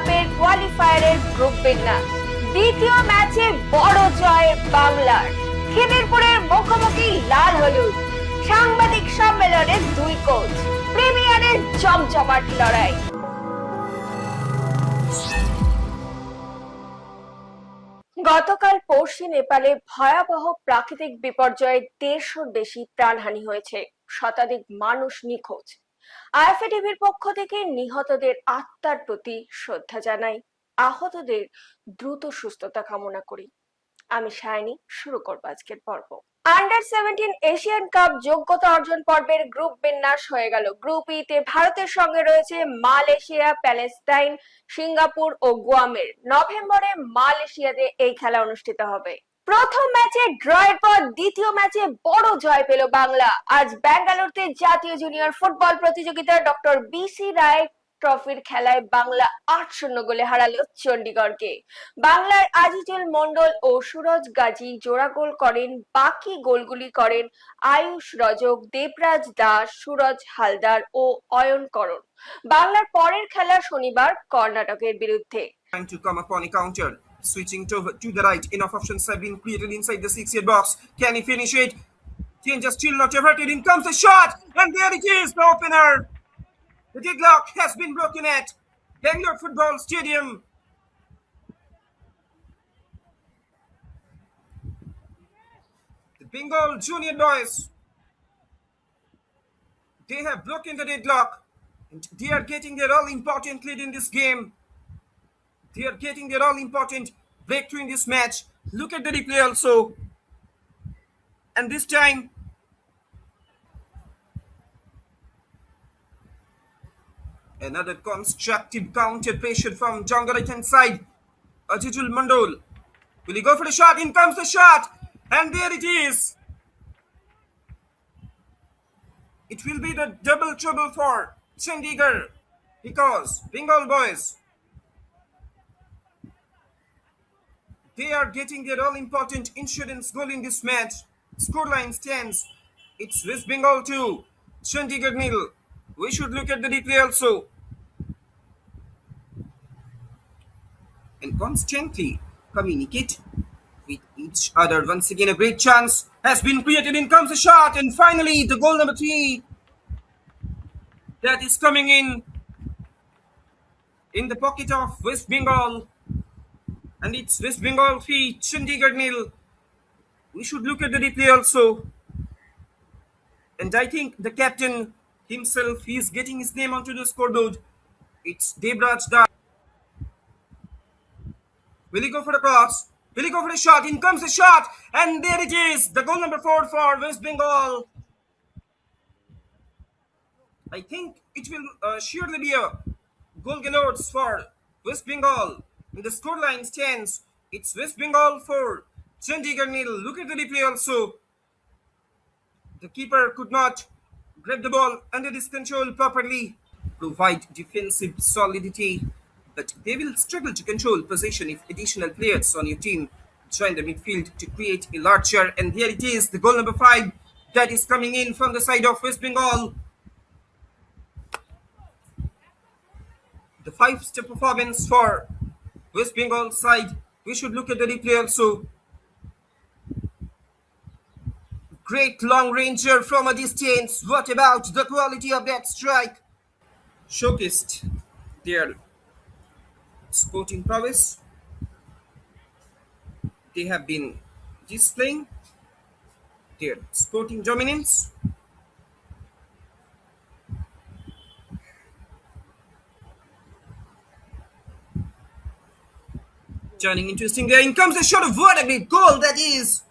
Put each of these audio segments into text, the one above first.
কাপের কোয়ালিফায়ারের গ্রুপ বিন্যাস। দ্বিতীয় ম্যাচে বড় জয় বাংলার। খিদিরপুরের মুখোমুখি লাল হলুদ। সাংবাদিক সম্মেলনে দুই কোচ। প্রিমিয়ারের জমজমাট লড়াই। গতকাল পড়শি নেপালে ভয়াবহ প্রাকৃতিক বিপর্যয়ে 150-র বেশি প্রাণহানি হয়েছে, শতাধিক মানুষ নিখোঁজ। আইএফএটিভির পক্ষ থেকে নিহতদের আত্মার প্রতি শ্রদ্ধা জানাই, আহতদের দ্রুত সুস্থতা কামনা করি। আমি শাইনি, শুরু করবো আজকের পর্ব। আন্ডার-17 এশিয়ান কাপ যোগ্যতা অর্জন পর্বের গ্রুপ বিন্যাস হয়ে গেল। গ্রুপ ই তে ভারতের সঙ্গে রয়েছে মালয়েশিয়া, প্যালেস্টাইন, সিঙ্গাপুর ও গুয়ামের। নভেম্বরে মালয়েশিয়াতে এই খেলা অনুষ্ঠিত হবে। প্রথম ম্যাচে ড্রয়ের পর দ্বিতীয় ম্যাচে বড় জয় পেল বাংলা। আজ বেঙ্গালুরুতে জাতীয় জুনিয়র ফুটবল প্রতিযোগিতা ডক্টর বিসি রায় ট্রফির খেলায় বাংলা 8-0 গোলে হারালো চণ্ডীগড়কে। বাংলার আজিজুল মন্ডল ও সুরজ গাজী জোড়া গোল করেন। বাকি গোলগুলি করেন আয়ুষ রজক, দেবরাজ দাস, সুরজ হালদার ও অয়ন করণ। বাংলার পরের খেলা শনিবার কর্ণাটকের বিরুদ্ধে। Switching to the right, enough options have been created inside the 6-yard box. Can he finish it? Danger still not averted. In comes the shot, and there it is, the opener. The deadlock has been broken at Bangalore Football Stadium. The Bengal Junior boys, they have broken the deadlock, and they are getting their all-important lead in this game. They are getting their all-important breakthrough in this match. Look at the replay also. And this time, another constructive counter pressure from jungle right-hand side. Ajijul Mandol. Will he go for the shot? In comes the shot. And there it is. It will be the double trouble for Chandigarh, because Bengal boys, they are getting their all-important insurance goal in this match. Scoreline stands. It's West Bengal 2, Chandigarh 0. We should look at the replay also. And constantly communicate with each other. Once again, a great chance has been created. In comes the shot. And finally, the goal number 3. That is coming in the pocket of West Bengal. And it's West Bengal 3, Chandigarh 0. We should look at the replay also. And I think the captain himself, he is getting his name onto the scoreboard. It's Debraj Das. Will he go for the cross? Will he go for the shot? In comes the shot. And there it is, the goal number 4 for West Bengal. I think it will surely be a goal galore for West Bengal. And the scoreline stands. It's West Bengal 4, Chandigarh 0. Look at the replay also. The keeper could not grab the ball under his control properly, provide defensive solidity, but they will struggle to control possession if additional players on your team join the midfield to create a larger. And here it is, the goal number 5 that is coming in from the side of West Bengal. The 5-step performance for West Bengal side. We should look at the replay also. Great long ranger from a distance. What about the quality of that strike? Showcased their sporting prowess. They have been displaying their sporting dominance. Turning interesting there. In comes the shot of what a great goal that is.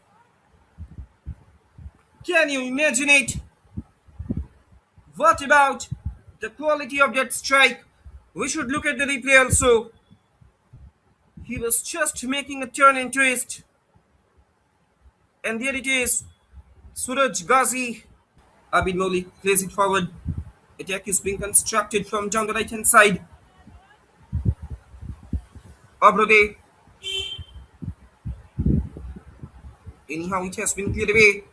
Can you imagine it? What about the quality of that strike? We should look at the replay also. He was just making a turn and twist. And there it is. Suraj Ghazi. Abid Malik plays it forward. Attack is being constructed from down the right-hand side. Abrode. Anyhow, it has been cleared away.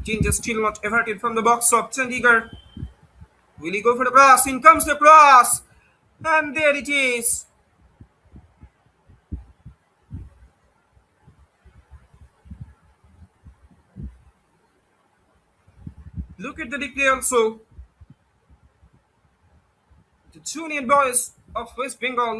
Danger still not averted from the box of Chandigarh. Will he go for the cross? In comes the cross. And there it is. Look at the replay also. The junior boys of West Bengal.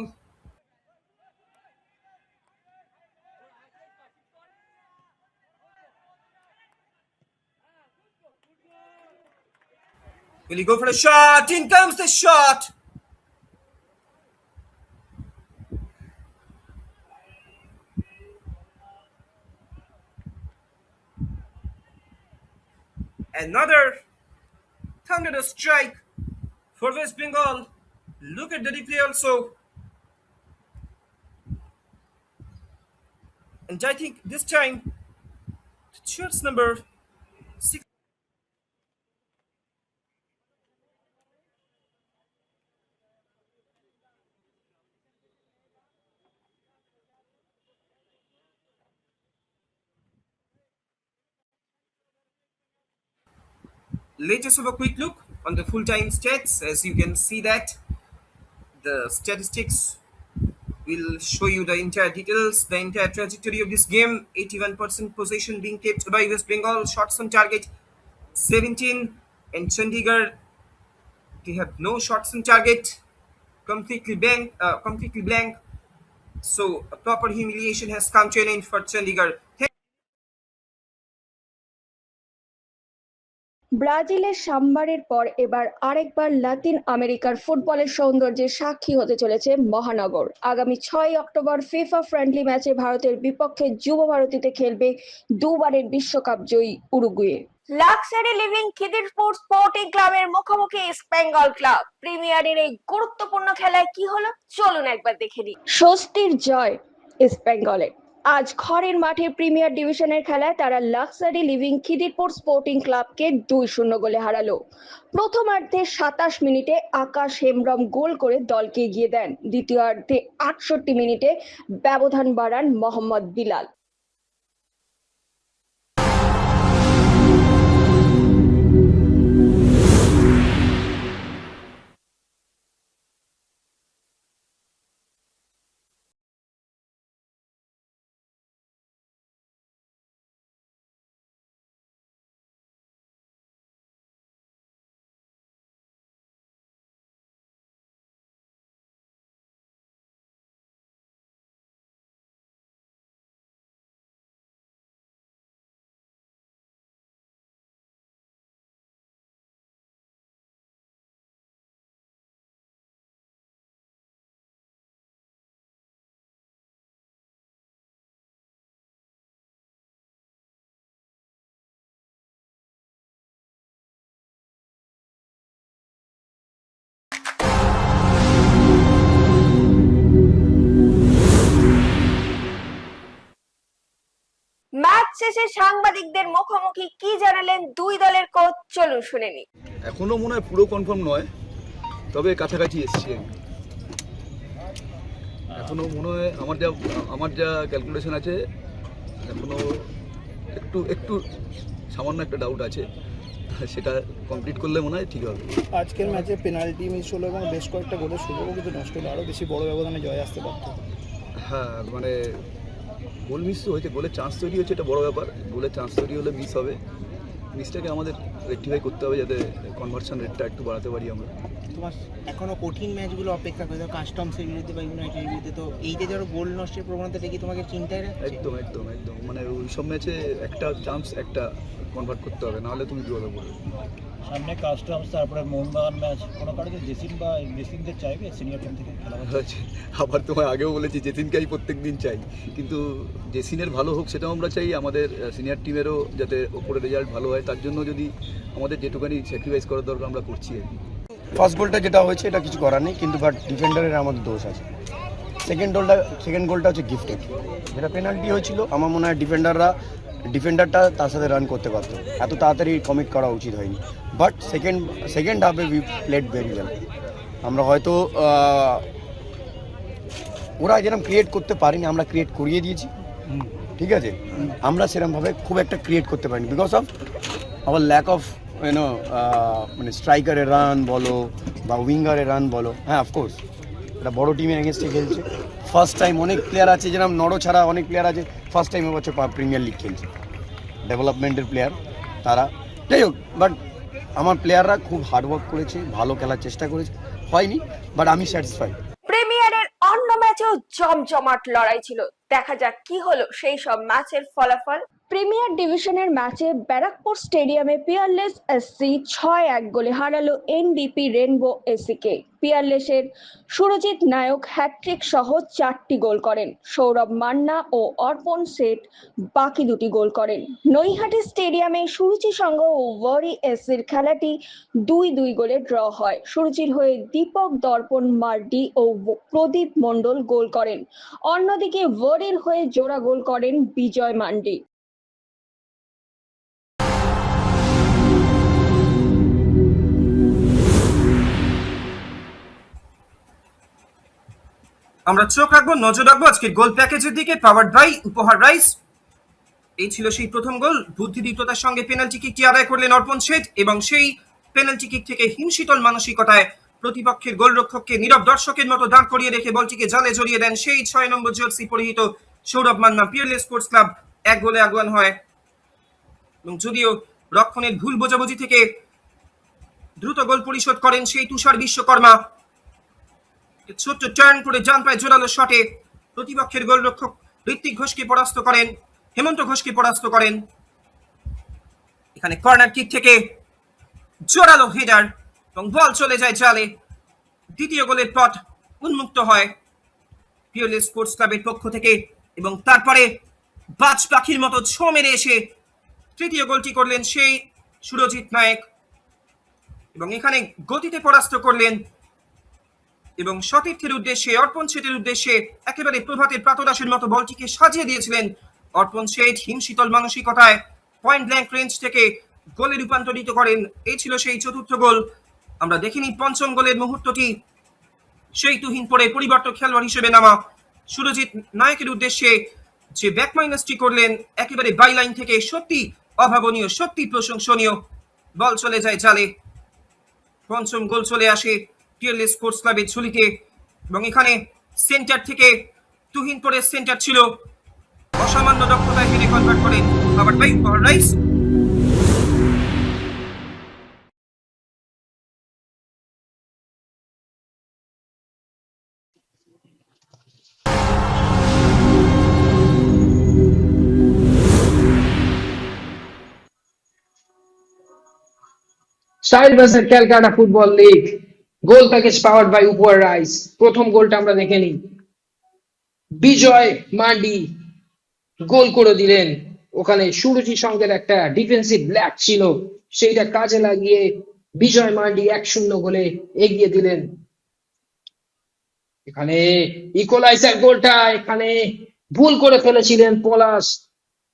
Will he go for a shot? In comes the shot. Another thunderous strike for West Bengal. Look at the replay also. And I think this time, the shirts number 6. Let us have a quick look on the full-time stats. As you can see that the statistics will show you the entire details, the entire trajectory of this game. 81% possession being kept by West Bengal, shots on target 17, and Chandigarh, they have no shots on target, completely blank. So a proper humiliation has come to an end for Chandigarh. ব্রাজিলের সাম্বারের পর এবার আরেকবার লাতিন আমেরিকার ফুটবলের সৌন্দর্যের সাক্ষী হতে চলেছে মহানগর। আগামী 6 অক্টোবর ফিফা ফ্রেন্ডলি ম্যাচে ভারতের বিপক্ষে যুব ভারতীতে খেলবে দুবারের বিশ্বকাপ জয়ী Uruguay. Luxury living Khidirpur sporting ক্লাবের মুখোমুখি ইস্ট বেঙ্গল ক্লাব। প্রিমিয়ারের এই গুরুত্বপূর্ণ খেলায় কি হলো চলুন একবার দেখে নিই। স্বস্তির জয় ইস্ট বেঙ্গলের। আজ ঘরের মাঠে প্রিমিয়ার ডিভিশনের খেলায় তারা লাক্সারি লিভিং খিদিরপুর স্পোর্টিং ক্লাবকে 2-0 গোলে হারালো। প্রথমার্ধে 27 মিনিটে আকাশ হেমব্রম গোল করে দলকে এগিয়ে দেন। দ্বিতীয়ার্ধে 68 মিনিটে ব্যবধান বাড়ান মোহাম্মদ বিলাল। ম্যাচ শেষে সাংবাদিকদের মুখোমুখি কি জানালেন দুই দলের কোচ চলুন শুনে নি। এখনো মনে হয় পুরো কনফার্ম নয়, তবে কাছাকাছি এসছি। এখনো মনে হয় আমার যা ক্যালকুলেশন আছে, এখনো একটু সামান্য একটা ডাউট আছে, সেটা কমপ্লিট করলে মনে হয় ঠিক হবে। আজকের ম্যাচে পেনাল্টি মিস হলো এবং বেশ কয়েকটা গোলের সুযোগও কিন্তু নষ্ট হলো, আরও বেশি বড় ব্যবধানে জয় আসতে পারত। হ্যাঁ, মানে গোল মিস তো হয়েছে, গোলের চান্স তৈরি হচ্ছে, এটা বড় ব্যাপার। গোলের চান্স তৈরি হলে মিস হবে, মিসটাকে আমাদের রেকটিফাই করতে হবে যাতে কনভার্সন রেটটা একটু বাড়াতে পারি আমরা। তোমার এখনো কঠিন ম্যাচগুলো অপেক্ষা করে, কাস্টমসের বিরুদ্ধে বা ইউনাইটেডের বিরুদ্ধে, তো এই যে ধরো গোল নষ্টের প্রবণতা দেখি তোমাকে চিন্তায় রাখছে। একদম মানে ওই সব ম্যাচে একটা চান্স একটা কনভার্ট করতে হবে, নাহলে তুমি বিপদে পড়বে। সামনে কাস্টমস, তারপরে মোহনবাগান ম্যাচ, কোনো কারণে জেসিনদের চাইবে সিনিয়র টিম থেকে খেলা হচ্ছে। আবার তোমায় আগেও বলেছি জেসিনকে আমি প্রত্যেক দিন চাই, কিন্তু জেসিনের ভালো হোক সেটাও আমরা চাই, আমাদের সিনিয়র টিমেরও যাতে ওপরে রেজাল্ট ভালো হয়, তার জন্য যদি আমাদের যেটুকানি স্যাক্রিফাইস করার দরকার আমরা করছি আর কি। ফার্স্ট গোলটা যেটা হয়েছে এটা কিছু করার নেই, কিন্তু বাট ডিফেন্ডারের আমাদের দোষ আছে। সেকেন্ড গোলটা হচ্ছে গিফটেড, যেটা পেনাল্টি হয়েছিল। আমার মনে হয় ডিফেন্ডারটা তার সাথে রান করতে পারতো, এত তাড়াতাড়ি কমিট করা উচিত হয়নি। বাট সেকেন্ড হাফে উই প্লেড ভেরি ওয়েল। আমরা হয়তো ওরা যেরকম ক্রিয়েট করতে পারিনি, আমরা ক্রিয়েট করিয়ে দিয়েছি, ঠিক আছে। আমরা সেরকমভাবে খুব একটা ক্রিয়েট করতে পারিনি because of our lack of মানে স্ট্রাইকারের রান বলো বা উইঙ্গারের রান বলো। হ্যাঁ, অফকোর্স একটা বড় টিমের এগেনস্টে খেলছে, ফার্স্ট টাইম। অনেক প্লেয়ার আছে যেরকম নড়ো ছাড়া অনেক প্লেয়ার আছে ফার্স্ট টাইম এবছর প্রিমিয়ার লিগ খেলছে, ডেভেলপমেন্টের প্লেয়ার তারা। যাই হোক, বাট আমার প্লেয়াররা খুব হার্ডওয়ার্ক করেছে, ভালো খেলার চেষ্টা করেছে, হয়নি, বাট আমি স্যাটিসফাইড। প্রিমিয়ারের অন্য ম্যাচেও জমজমাট লড়াই ছিল। দেখা যাক কি হলো সেই সব ম্যাচের ফলাফল। প্রিমিয়ার ডিভিশনের ম্যাচে ব্যারাকপুর স্টেডিয়ামে পিয়ারলেস এসসি 6-1 গোলে হারালো এনবিপি রেনবো এসিকে। পিয়ারলেসের সুরজিৎ নায়ক হ্যাট্রিক সহ 4টি গোল করেন। সৌরভ মান্না ও অর্পণ শেঠ বাকি 2টি গোল করেন। নৈহাটি স্টেডিয়ামে সুরুচি সংঘ ও ওয়ারি এসির খেলাটি 2-2 গোলে ড্র হয়। সুরুচির হয়ে দীপক দর্পণ মার্ডি ও প্রদীপ মণ্ডল গোল করেন। অন্যদিকে ওয়ারির হয়ে জোড়া গোল করেন বিজয় মান্ডি। আমরা চোখ রাখবো, নজর রাখবো আজকের গোল প্যাকেজের দিকে। Powered by Upohar rice. এই ছিল সেই প্রথম গোল। বুদ্ধিদীপ্ততার সঙ্গে পেনাল্টি কিকটি আদায় করলেন অর্পণ শেঠ এবং সেই পেনাল্টি কিক থেকে হিমশীতল মানসিকতায় প্রতিপক্ষের গোলরক্ষককে নীরব দর্শকের মতো দাঁড় করিয়ে রেখে বলটিকে জালে জড়িয়ে দেন সেই 6 নম্বর জার্সি পরিহিত Sourav Manna. Peerless sports club 1 গোলে আগুয়ান হয় এবং যদিও রক্ষণের ভুল বোঝাবুঝি থেকে দ্রুত গোল পরিশোধ করেন সেই তুষার বিশ্বকর্মা। ছোট্ট টার্ন করে ডান পায়ে জোরালো শটে প্রতিপক্ষের গোলরক্ষক ঋত্বিক ঘোষকে পরাস্ত করেন, হেমন্ত ঘোষকে পরাস্ত করেন। এখানে কর্নার কিক থেকে জোরালো হেডার এবং বল চলে যায় জালে। দ্বিতীয় গোলের পথ উন্মুক্ত হয় পিয়ারলেস স্পোর্টস ক্লাবের পক্ষ থেকে এবং তারপরে বাজ পাখির মতো ছো মেরে এসে তৃতীয় গোলটি করলেন সেই সুরজিৎ নায়ক এবং এখানে গতিতে পরাস্ত করলেন এবং সতীর্থের উদ্দেশ্যে, অর্পণ শেঠের উদ্দেশ্যে একেবারে প্রভাতের প্রাতরাশের মতো বলটিকে সাজিয়ে দিয়েছিলেন অর্পণ শেঠ। হিমশীতল মানসিকতায় পয়েন্ট ব্ল্যাঙ্ক রেঞ্জ থেকে গোলে রূপান্তরিত করেন। এই ছিল সেই চতুর্থ গোল। আমরা দেখিনি পঞ্চম গোলের মুহূর্তটি। সেই তুহিন পরে পরিবর্তক খেলোয়াড় হিসেবে নামা সুরজিৎ নায়কের উদ্দেশ্যে যে ব্যাক মাইনাসটি করলেন একেবারে বাইলাইন থেকে, সত্যি অভাবনীয়, সত্যি প্রশংসনীয়। বল চলে যায় জালে। পঞ্চম গোল চলে আসে পিয়ারলেস স্পোর্টস ক্লাবের ঝুলিতে এবং এখানে সেন্টার থেকে তুহিন পরে সেন্টার ছিল, অসামান্য দক্ষতায় হেডে কনভার্ট করেন powered by Upohar rice. Style versus Calcutta football league goal package powered by Upohar rice. প্রথম গোলটা আমরা দেখে নিই। বিজয় মান্ডি গোল করে দিলেন। ওখানে সুরুচি সঙ্গের একটা ডিফেন্সিভ ল্যাক ছিল, সেইটা কাজে লাগিয়ে বিজয় মান্ডি 1-0 গোলে এগিয়ে দিলেন। এখানে ইকোলাইজার গোলটা এখানে ভুল করে ফেলেছিলেন পলাশ,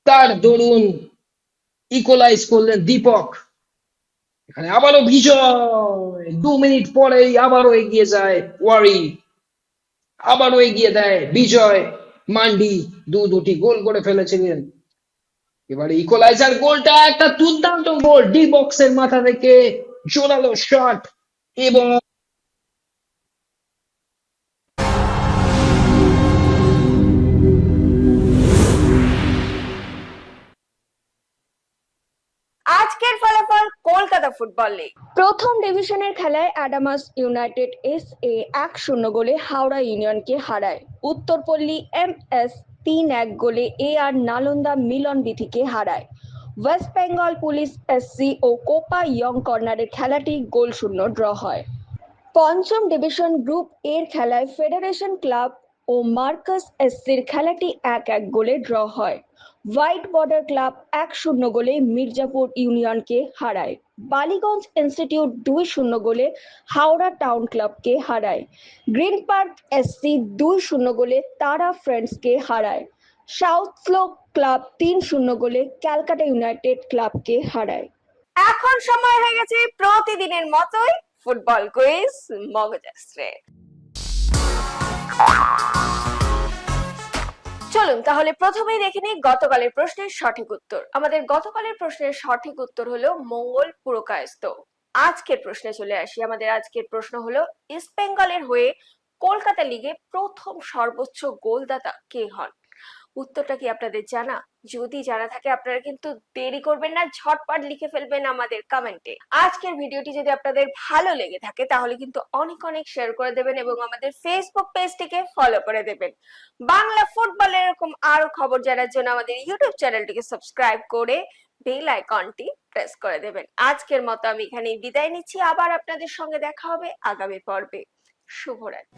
তার দরুন ইকোলাইজ করলেন দীপক। এখানে আবারও বিজয় 2 মিনিট পরেই আবারও এগিয়ে যায় ওয়ারি, আবারও এগিয়ে দেয় বিজয় মান্ডি, দুটি গোল করে ফেলেছিলেন। এবারে ইকোলাইজার গোলটা একটা দুর্দান্ত গোল, ডি বক্সের মাথা থেকে জোরালো শট এবং আজকের ফলাফল কলকাতা ফুটবল লিগ। প্রথম ডিভিশনের খেলায় অ্যাডামাস ইউনাইটেড এসএ 1-0 গোলে হাওড়া ইউনিয়নকে হারায়। উত্তরপল্লী এমএস 3-1 গোলে এআর নালন্দা মিলন বিথিকে হারায়। ওয়েস্ট বেঙ্গল পুলিশ এসসি ও কোপা ইয়ং কর্নারের খেলাটি গোলশূন্য ড্র হয়। পঞ্চম ডিভিশন গ্রুপ এর খেলায় ফেডারেশন ক্লাব ও মার্কাস এসসির খেলাটি 1-1 গোলে ড্র হয়। হোয়াইট বর্ডার ক্লাব 1-0 গোলে মির্জাপুর ইউনিয়নকে হারায়। বালিগঞ্জ ইনস্টিটিউট 2-0 গোলে হাওড়া টাউন ক্লাবকে হারায়। গ্রিন পার্ক এসসি 2-0 গোলে তারা ফ্রেন্ডসকে হারায়। সাউথ স্লোপ ক্লাব 3-0 গোলে ক্যালকাটা ইউনাইটেড ক্লাবকে হারায়। এখন সময় হয়ে গেছে প্রতিদিনের মতোই ফুটবল কুইজ মগজাস্ত্রে। চলুন তাহলে প্রথমেই দেখে নিই গতকালের প্রশ্নের সঠিক উত্তর। আমাদের গতকালের প্রশ্নের সঠিক উত্তর হলো মঙ্গল পুরকায়স্থ। আজকের প্রশ্নে চলে আসি। আমাদের আজকের প্রশ্ন হলো ইস্ট বেঙ্গলের হয়ে কলকাতা লিগে প্রথম সর্বোচ্চ গোলদাতা কে হন? উত্তরটা কি আপনাদের জানা? যদি জানা থাকে আপনারা কিন্তু দেরি করবেন না, ঝটপট লিখে ফেলবেন আমাদের কমেন্টে। আজকের ভিডিওটি যদি আপনাদের ভালো লেগে থাকে তাহলে কিন্তু অনেক অনেক শেয়ার করে দেবেন এবং আমাদের ফেসবুক পেজটিকে ফলো করে দেবেন। বাংলা ফুটবলের এরকম আরো খবর জানার জন্য আমাদের ইউটিউব চ্যানেলটিকে সাবস্ক্রাইব করে বেল আইকনটি প্রেস করে দেবেন। আজকের মতো আমি এখানেই বিদায় নিচ্ছি, আবার আপনাদের সঙ্গে দেখা হবে আগামী পর্বে। শুভরাত্রি।